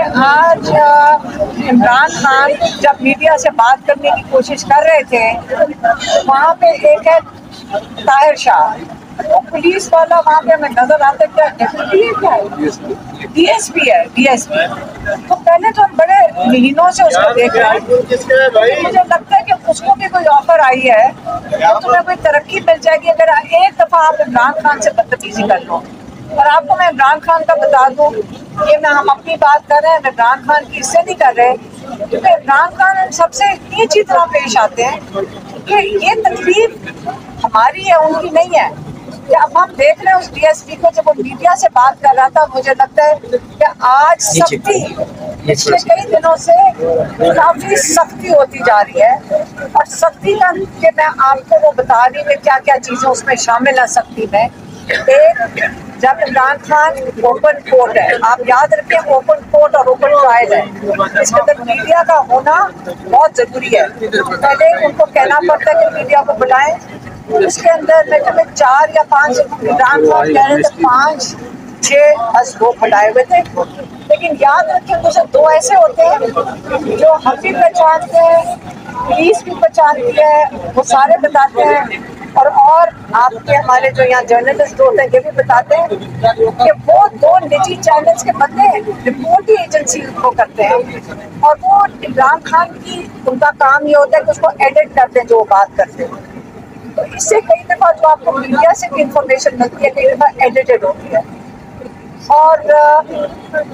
आज इमरान खान जब मीडिया से बात करने की कोशिश कर रहे थे, वहाँ पे एक है ताहिर शाह, वो पुलिस वाला वहाँ पे हमें नजर आता है। क्या डेप्यूटी है, क्या है, डीएसपी है, डीएसपी। तो पहले तो हम बड़े महीनों से उसको देख रहे हैं। मुझे लगता है कि उसको भी कोई ऑफर आई है तो तुम्हें कोई तरक्की मिल जाएगी अगर एक दफा आप इमरान खान से बदतमीजी कर लो। और आपको मैं इमरान खान का बता दूं, ये ना हम अपनी बात कर रहे हैं, इमरान खान की इससे नहीं कर रहे, क्योंकि इमरान खान सबसे इतनी अच्छी तरह पेश आते हैं कि ये तकलीफ हमारी है, उनकी नहीं है। कि अब हम देख रहे हैं उस डीएसपी को, जब वो मीडिया से बात कर रहा था, मुझे लगता है कि आज सख्ती पिछले कई दिनों से काफी सख्ती होती जा रही है। और सख्ती का कि मैं आपको वो बता रही हूँ क्या क्या चीजें उसमें शामिल है सख्ती में। एक, जब इमरान खान ओपन कोर्ट है, आप याद रखें ओपन कोर्ट और ओपन ट्रायल है, इसके अंदर मीडिया का होना बहुत जरूरी है। पहले उनको कहना पड़ता है कि मीडिया को बुलाएं, उसके अंदर मैं जब 4 या 5 इमरान खान कह रहे थे 5-6 बस वो बुलाए हुए थे। लेकिन याद रखें तो सब दो ऐसे होते हैं जो हम भी पहचानते हैं, पुलिस भी पहचानती है, वो सारे बताते हैं। और आपके हमारे जो यहाँ जर्नलिस्ट होते हैं ये भी बताते हैं कि वो 2 निजी चैनल्स के बंदे रिपोर्ट ही एजेंसी को करते हैं। और वो इमरान खान की उनका काम ये होता है कि उसको एडिट करते हैं जो वो बात करते हैं। तो इससे कई दफा जो आपको मीडिया से भी इंफॉर्मेशन मिलती है, कई दफा एडिटेड होती है। और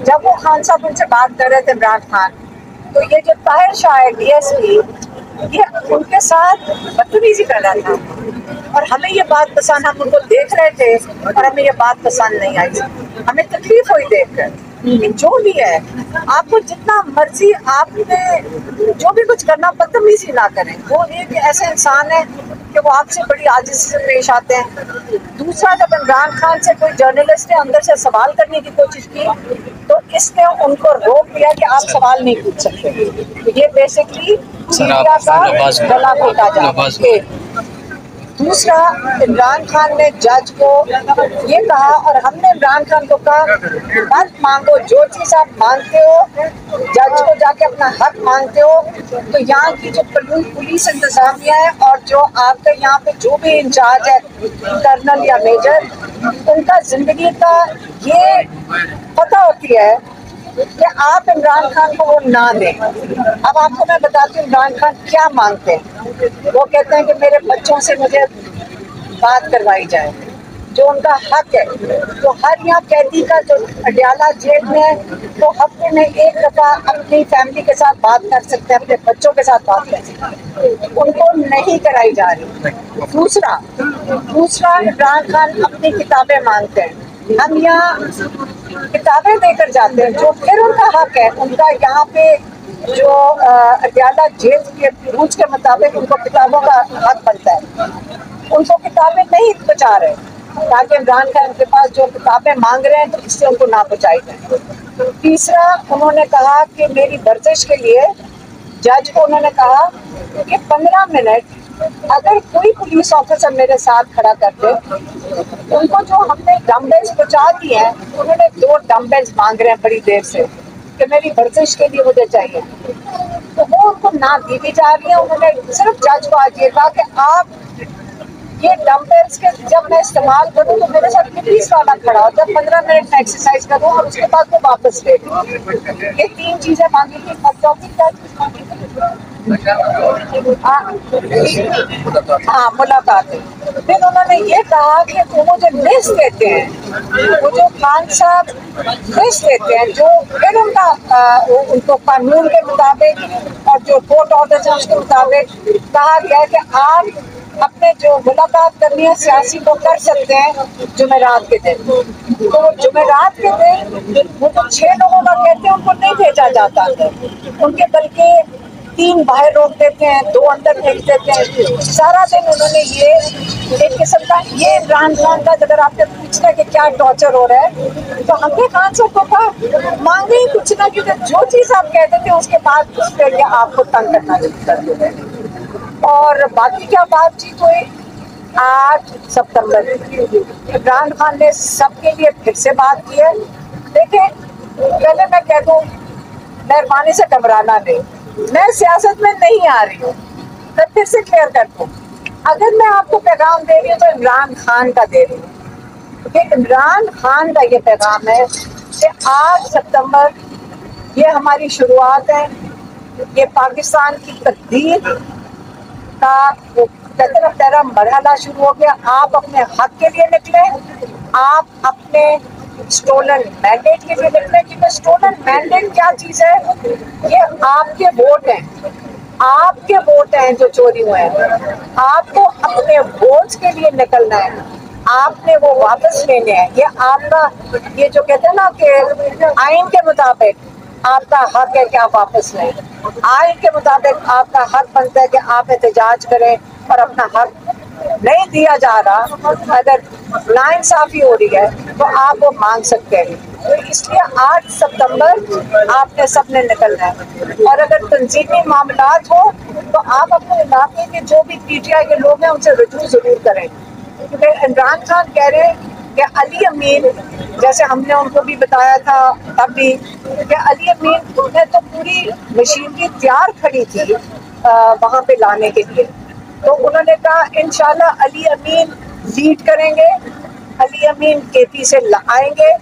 जब वो खान साहब उनसे बात कर रहे थे इमरान खान, तो ये जो ताहिर शाह है डीएसपी, ये उनके साथ बदतमीजी कर रहा था। और हमें ये बात पसंद, हम उनको देख रहे थे और हमें ये बात पसंद नहीं आई, हमें तकलीफ हुई देखकर। लेकिन जो भी है, आपको जितना मर्जी आपने जो भी कुछ करना, बदतमीजी ना करें। वो एक ऐसे इंसान है कि वो आपसे बड़ी आजिज़ी से पेश आते हैं। दूसरा, जब इमरान खान से कोई जर्नलिस्ट ने अंदर से सवाल करने की कोशिश की तो इसने उनको रोक दिया कि आप सवाल नहीं पूछ सकते। ये बेसिकली मीडिया का गला घोटा जाता है। दूसरा, इमरान खान ने जज को ये कहा, और हमने इमरान खान को कहा मत मांगो, जो चीज़ आप मांगते हो जज को जाके अपना हक मांगते हो, तो यहाँ की जो पुलिस इंतजामिया है और जो आपके यहाँ पे जो भी इंचार्ज है, कर्नल या मेजर, उनका जिंदगी का ये पता होती है कि आप इमरान खान को वो ना दें। अब आपको मैं बताती हूँ इमरान खान क्या मांगते हैं। वो कहते हैं कि मेरे बच्चों से मुझे बात करवाई जाए, जो उनका हक है। तो हर यहाँ कैदी का जो अडयाला जेल में है, तो हफ्ते में 1 दफा अपनी फैमिली के साथ बात कर सकते हैं, अपने बच्चों के साथ बात कर सकते हैं, उनको नहीं कराई जा रही। दूसरा इमरान खान अपनी किताबें मांगते हैं, हम यहाँ किताबें देकर जाते हैं, जो फिर उनका हक है। उनका यहाँ पे जो अडयाला जेल के रूल्स के मुताबिक उनको किताबों का हक बनता है, उनको किताबें नहीं पहुँचा रहे, ताकि इमरान खान के पास जो किताबें मांग रहे हैं तो इससे उनको ना पहुँचाई जाए। तीसरा, उन्होंने कहा कि मेरी वर्जिश के लिए जज को उन्होंने कहा कि 15 मिनट अगर कोई पुलिस ऑफिसर मेरे साथ खड़ा करते, उनको जो हमने डम्बल्स पहुँचा दिए हैं, उन्होंने 2 डम्बल्स मांग रहे हैं बड़ी देर से कि मेरी वर्जिश के लिए मुझे चाहिए, तो वो उनको ना दी भी जा रही है। उन्होंने सिर्फ जज को आज ये कहा कि आप ये डम्बल्स के जब मैं इस्तेमाल करूँ तो मेरे साथ पुलिस वाला खड़ा होता है, 15 मिनट में एक्सरसाइज करूँ और उसके बाद वो वापस ले लूँ। ये 3 चीजें मांगी थी। और चौथी क्या चीज मांगी थी? हाँ, मुलाकात। फिर उन्होंने ये कहा कि वो जो लिस्ट देते हैं, वो जो खान साहब लिस्ट देते हैं, जो फिर उनको कानून के मुताबिक और जो कोर्ट ऑर्डर है उसके मुताबिक कहा गया कि आप अपने जो मुलाकात करनी है सियासी को कर सकते हैं जुमेरात के दिन। तो जुमेरात के दिन वो जो 6 लोगों का कहते हैं उनको नहीं भेजा जाता है, उनके बल्कि 3 बाहर रोक देते हैं, 2 अंदर फेंक देते हैं। सारा दिन उन्होंने ये एक किस्म का ये इमरान खान का, अगर आपने पूछना कि क्या टॉर्चर हो रहा है, तो हमने खान साहब को कहा मांगे ही कुछ ना, क्योंकि जो चीज़ आप कहते थे उसके बाद उस पर आपको तंग करना कर देते हैं। और बाकी क्या बातचीत हुई 8 सितंबर इमरान खान ने सबके लिए फिर से बात की है। देखिए, पहले मैं कह दूँ मेहरबानी से घबराना नहीं। मैं सियासत में नहीं आ रही हूँ, मैं फिर से क्लियर कर दूँ। अगर मैं आपको पैगाम दे रही हूँ तो इमरान खान का दे रही हूँ कि इमरान खान का ये पैगाम है कि 8 सितंबर ये हमारी शुरुआत है, ये पाकिस्तान की तकदीर का वो कहते ना पहला मरहला शुरू हो गया। आप अपने हक के लिए निकले, आप अपने स्टोलन मैंडेट के लिए निकले, क्योंकि स्टोलन मैंडेट क्या चीज है? ये आपके वोट हैं, आपके वोट हैं जो चोरी हुए हैं। आपको अपने वोट के लिए निकलना है, आपने वो वापस लेने हैं। ये आपका, ये जो कहते हैं ना कि आइन के मुताबिक आपका हक है कि आप वापस लें। आइन के मुताबिक आपका हक बनता है कि आप एहतजाज करें और अपना हक नहीं दिया जा रहा, अगर नाइंसाफी हो रही है तो आप वो मांग सकते हैं। तो इसलिए 8 सितंबर आपने सबने निकलना है। और अगर तंजीमी मामलात हो तो आप अपने इलाके के जो भी पीटीआई के लोग हैं उनसे रुजू जरूर करें, क्योंकि इमरान खान कह रहे हैं कि अली अमीन, जैसे हमने उनको भी बताया था तब भी, कि अली अमीन ने तो पूरी मशीनरी तैयार खड़ी थी वहाँ पे लाने के लिए। तो उन्होंने कहा इंशाल्लाह अली अमीन लीड करेंगे, अली अमीन केपी से आएंगे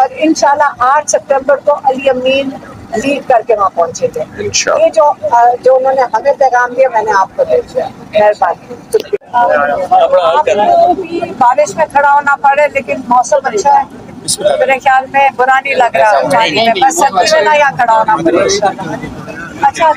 और इंशाल्लाह 8 सितंबर को अली अमीन लीड करके वहाँ पहुंचेंगे। ये जो उन्होंने हमें पैगाम दिया मैंने आपको दे दिया। मेहरबानी। आपको भी बारिश में खड़ा होना पड़े, लेकिन मौसम अच्छा है, मेरे ख्याल में बुरा नहीं लग रहा। बस सर्दी में ना यहाँ खड़ा होना पड़े। अच्छा।